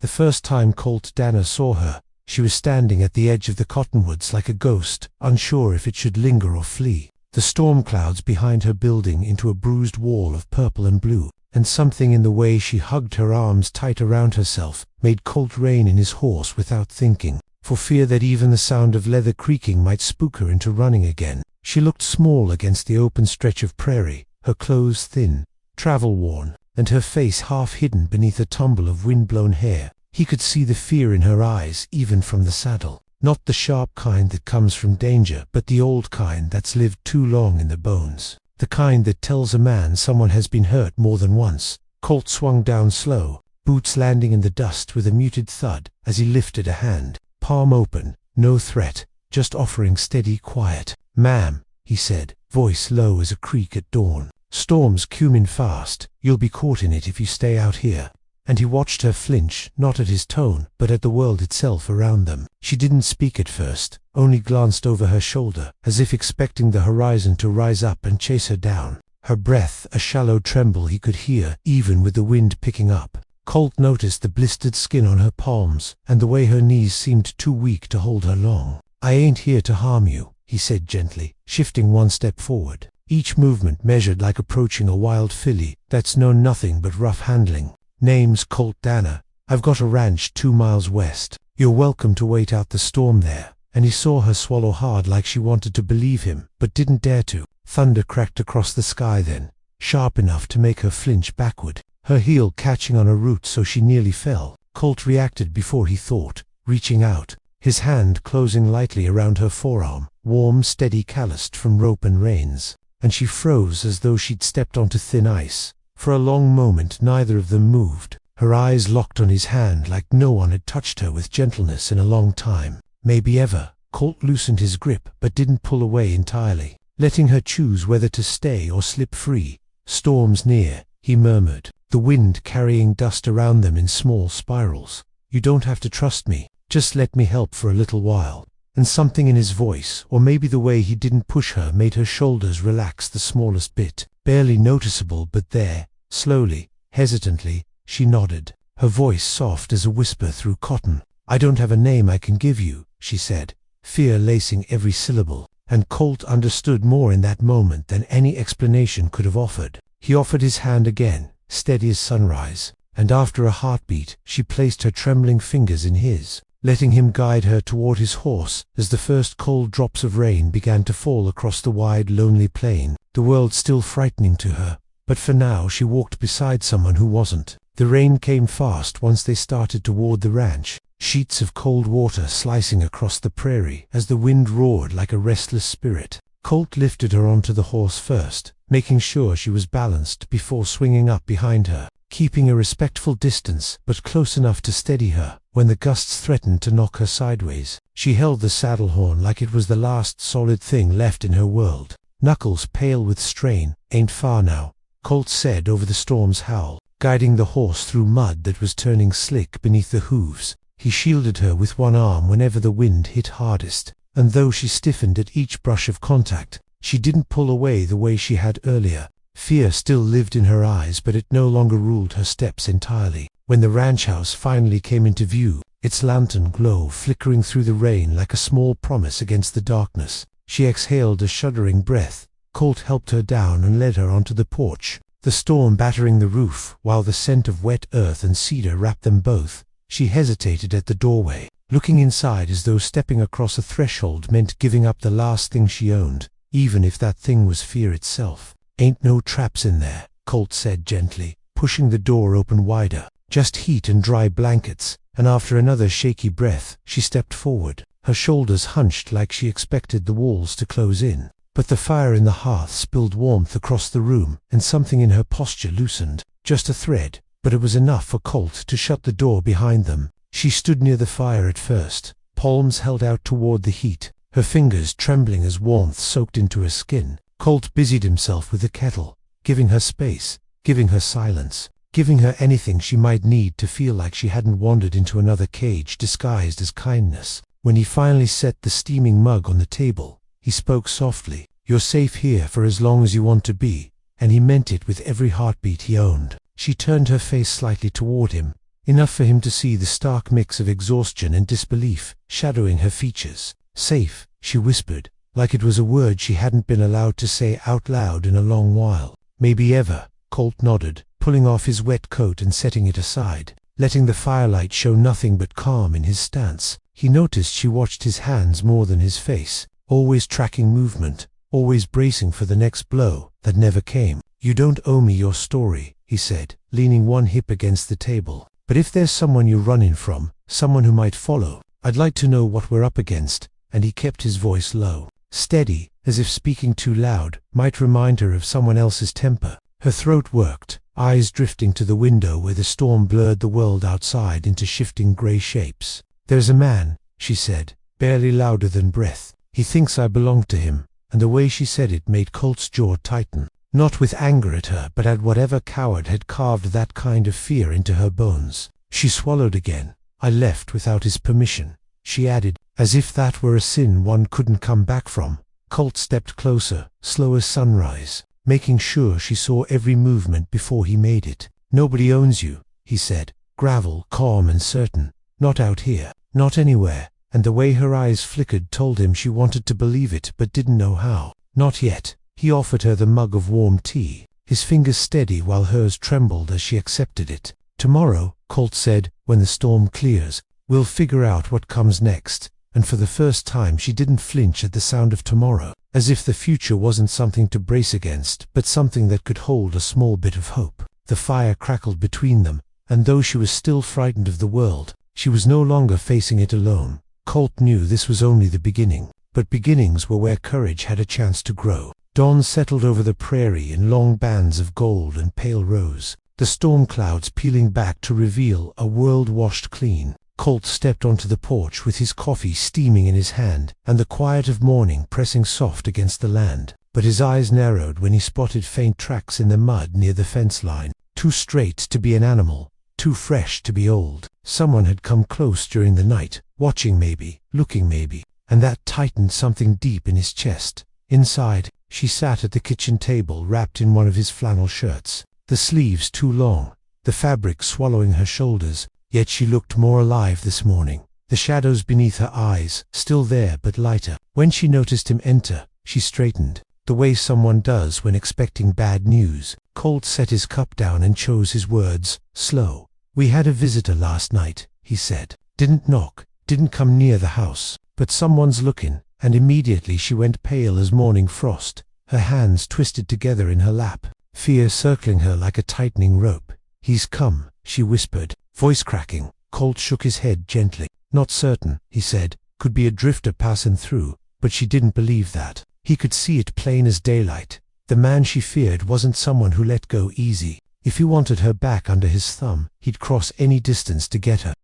The first time Colt Danner saw her, she was standing at the edge of the cottonwoods like a ghost, unsure if it should linger or flee. The storm clouds behind her building into a bruised wall of purple and blue, and something in the way she hugged her arms tight around herself made Colt rein in his horse without thinking, for fear that even the sound of leather creaking might spook her into running again. She looked small against the open stretch of prairie, her clothes thin, travel-worn, and her face half hidden beneath a tumble of wind-blown hair. He could see the fear in her eyes even from the saddle. Not the sharp kind that comes from danger, but the old kind that's lived too long in the bones. The kind that tells a man someone has been hurt more than once. Colt swung down slow, boots landing in the dust with a muted thud as he lifted a hand, palm open, no threat, just offering steady quiet. "Ma'am," he said, voice low as a creek at dawn. "Storm's coming fast. You'll be caught in it if you stay out here." And he watched her flinch, not at his tone, but at the world itself around them. She didn't speak at first, only glanced over her shoulder, as if expecting the horizon to rise up and chase her down. Her breath, a shallow tremble he could hear, even with the wind picking up. Colt noticed the blistered skin on her palms, and the way her knees seemed too weak to hold her long. "I ain't here to harm you," he said gently, shifting one step forward. Each movement measured like approaching a wild filly that's known nothing but rough handling. "Name's Colt Danner. I've got a ranch 2 miles west. You're welcome to wait out the storm there." And he saw her swallow hard like she wanted to believe him, but didn't dare to. Thunder cracked across the sky then, sharp enough to make her flinch backward, her heel catching on a root so she nearly fell. Colt reacted before he thought, reaching out, his hand closing lightly around her forearm, warm, steady, calloused from rope and reins. And she froze as though she'd stepped onto thin ice. For a long moment neither of them moved, her eyes locked on his hand like no one had touched her with gentleness in a long time, maybe ever. Colt loosened his grip but didn't pull away entirely, letting her choose whether to stay or slip free. "Storm's near," he murmured, the wind carrying dust around them in small spirals. "You don't have to trust me, just let me help for a little while." And something in his voice, or maybe the way he didn't push her, made her shoulders relax the smallest bit, barely noticeable but there. Slowly, hesitantly, she nodded, her voice soft as a whisper through cotton. "I don't have a name I can give you," she said, fear lacing every syllable, and Colt understood more in that moment than any explanation could have offered. He offered his hand again, steady as sunrise, and after a heartbeat, she placed her trembling fingers in his, letting him guide her toward his horse as the first cold drops of rain began to fall across the wide, lonely plain, the world still frightening to her. But for now she walked beside someone who wasn't. The rain came fast once they started toward the ranch, sheets of cold water slicing across the prairie as the wind roared like a restless spirit. Colt lifted her onto the horse first, making sure she was balanced before swinging up behind her, keeping a respectful distance but close enough to steady her when the gusts threatened to knock her sideways. She held the saddle horn like it was the last solid thing left in her world. Knuckles pale with strain. "Ain't far now," Colt said over the storm's howl, guiding the horse through mud that was turning slick beneath the hooves. He shielded her with one arm whenever the wind hit hardest, and though she stiffened at each brush of contact, she didn't pull away the way she had earlier. Fear still lived in her eyes, but it no longer ruled her steps entirely. When the ranch house finally came into view, its lantern glow flickering through the rain like a small promise against the darkness, she exhaled a shuddering breath. Colt helped her down and led her onto the porch, the storm battering the roof while the scent of wet earth and cedar wrapped them both. She hesitated at the doorway, looking inside as though stepping across a threshold meant giving up the last thing she owned, even if that thing was fear itself. "Ain't no traps in there," Colt said gently, pushing the door open wider. "Just heat and dry blankets," and after another shaky breath, she stepped forward, her shoulders hunched like she expected the walls to close in. But the fire in the hearth spilled warmth across the room, and something in her posture loosened, just a thread, but it was enough for Colt to shut the door behind them. She stood near the fire at first, palms held out toward the heat, her fingers trembling as warmth soaked into her skin. Colt busied himself with the kettle, giving her space, giving her silence, giving her anything she might need to feel like she hadn't wandered into another cage disguised as kindness. When he finally set the steaming mug on the table, he spoke softly. "You're safe here for as long as you want to be," and he meant it with every heartbeat he owned. She turned her face slightly toward him, enough for him to see the stark mix of exhaustion and disbelief shadowing her features. "Safe," she whispered, like it was a word she hadn't been allowed to say out loud in a long while. "Maybe ever," Colt nodded, pulling off his wet coat and setting it aside, letting the firelight show nothing but calm in his stance. He noticed she watched his hands more than his face, always tracking movement, always bracing for the next blow that never came. "You don't owe me your story," he said, leaning one hip against the table. "But if there's someone you're running from, someone who might follow, I'd like to know what we're up against." And he kept his voice low, steady, as if speaking too loud might remind her of someone else's temper. Her throat worked, eyes drifting to the window where the storm blurred the world outside into shifting grey shapes. "There's a man," she said, barely louder than breath. "He thinks I belong to him." And the way she said it made Colt's jaw tighten, not with anger at her, but at whatever coward had carved that kind of fear into her bones. She swallowed again. "I left without his permission," she added, as if that were a sin one couldn't come back from. Colt stepped closer, slow as sunrise, making sure she saw every movement before he made it. "Nobody owns you," he said, gravel, calm and certain. "Not out here, not anywhere." And the way her eyes flickered told him she wanted to believe it but didn't know how. "Not yet." He offered her the mug of warm tea, his fingers steady while hers trembled as she accepted it. "Tomorrow," Colt said, "when the storm clears, we'll figure out what comes next." And for the first time she didn't flinch at the sound of tomorrow, as if the future wasn't something to brace against, but something that could hold a small bit of hope. The fire crackled between them, and though she was still frightened of the world, she was no longer facing it alone. Colt knew this was only the beginning, but beginnings were where courage had a chance to grow. Dawn settled over the prairie in long bands of gold and pale rose, the storm clouds peeling back to reveal a world washed clean. Colt stepped onto the porch with his coffee steaming in his hand, and the quiet of morning pressing soft against the land. But his eyes narrowed when he spotted faint tracks in the mud near the fence line, too straight to be an animal, too fresh to be old. Someone had come close during the night, watching maybe, looking maybe, and that tightened something deep in his chest. Inside, she sat at the kitchen table wrapped in one of his flannel shirts, the sleeves too long, the fabric swallowing her shoulders, yet she looked more alive this morning. The shadows beneath her eyes, still there but lighter. When she noticed him enter, she straightened, the way someone does when expecting bad news. Colt set his cup down and chose his words, slow. "We had a visitor last night," he said. "Didn't knock, didn't come near the house, but someone's looking." And immediately she went pale as morning frost, her hands twisted together in her lap, fear circling her like a tightening rope. "He's come," she whispered, voice cracking. Colt shook his head gently. "Not certain," he said. "Could be a drifter passing through," but she didn't believe that. He could see it plain as daylight. The man she feared wasn't someone who let go easy. If he wanted her back under his thumb, he'd cross any distance to get her.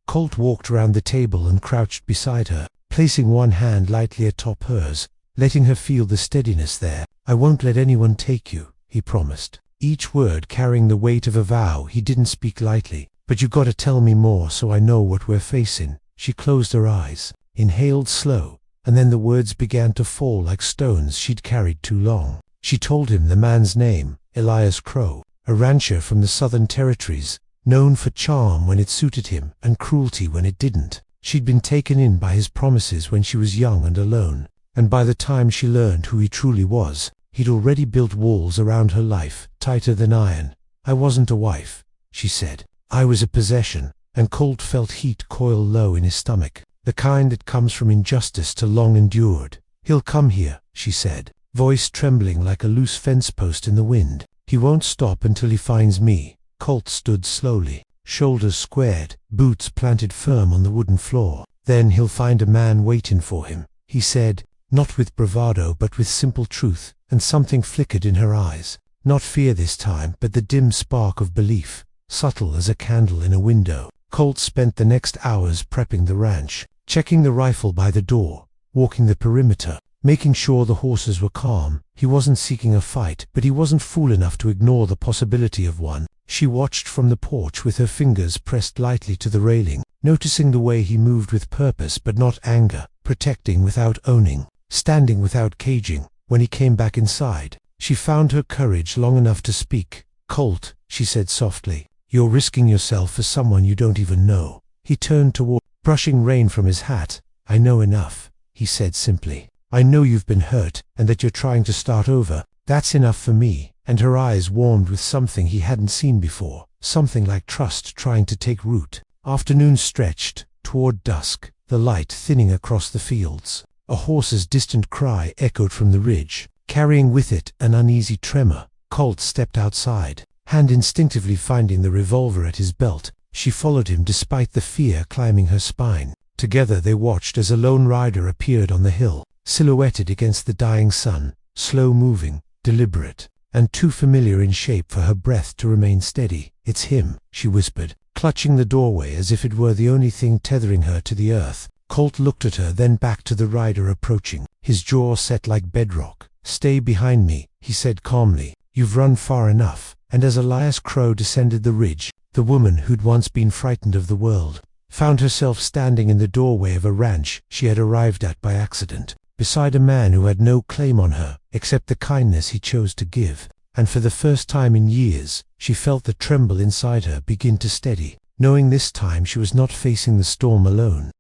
Colt walked around the table and crouched beside her, placing one hand lightly atop hers, letting her feel the steadiness there. "I won't let anyone take you," he promised, each word carrying the weight of a vow he didn't speak lightly. "But you gotta tell me more so I know what we're facing." She closed her eyes, inhaled slow, and then the words began to fall like stones she'd carried too long. She told him the man's name, Elias Crowe, a rancher from the Southern Territories, known for charm when it suited him and cruelty when it didn't. She'd been taken in by his promises when she was young and alone, and by the time she learned who he truly was, he'd already built walls around her life, tighter than iron. "I wasn't a wife," she said. "I was a possession." And Colt felt heat coil low in his stomach, the kind that comes from injustice to long endured. "He'll come here," she said, voice trembling like a loose fence post in the wind. "He won't stop until he finds me." Colt stood slowly, shoulders squared, boots planted firm on the wooden floor. "Then he'll find a man waiting for him," he said, not with bravado but with simple truth, and something flickered in her eyes. Not fear this time, but the dim spark of belief, subtle as a candle in a window. Colt spent the next hours prepping the ranch, checking the rifle by the door, walking the perimeter, making sure the horses were calm. He wasn't seeking a fight, but he wasn't fool enough to ignore the possibility of one. She watched from the porch with her fingers pressed lightly to the railing, noticing the way he moved with purpose but not anger, protecting without owning, standing without caging. When he came back inside, she found her courage long enough to speak. "Colt," she said softly, You're risking yourself for someone you don't even know." He turned toward, brushing rain from his hat. "I know enough," he said simply. "I know you've been hurt, and that you're trying to start over. That's enough for me." And her eyes warmed with something he hadn't seen before, something like trust trying to take root. Afternoon stretched toward dusk, the light thinning across the fields. A horse's distant cry echoed from the ridge, carrying with it an uneasy tremor. Colt stepped outside, hand instinctively finding the revolver at his belt. She followed him despite the fear climbing her spine. Together they watched as a lone rider appeared on the hill, silhouetted against the dying sun, slow-moving, deliberate, and too familiar in shape for her breath to remain steady. "It's him," she whispered, clutching the doorway as if it were the only thing tethering her to the earth. Colt looked at her, then back to the rider approaching, his jaw set like bedrock. "Stay behind me," he said calmly. "You've run far enough." And as Elias Crowe descended the ridge, the woman who'd once been frightened of the world found herself standing in the doorway of a ranch she had arrived at by accident, beside a man who had no claim on her except the kindness he chose to give. And for the first time in years, she felt the tremble inside her begin to steady, knowing this time she was not facing the storm alone.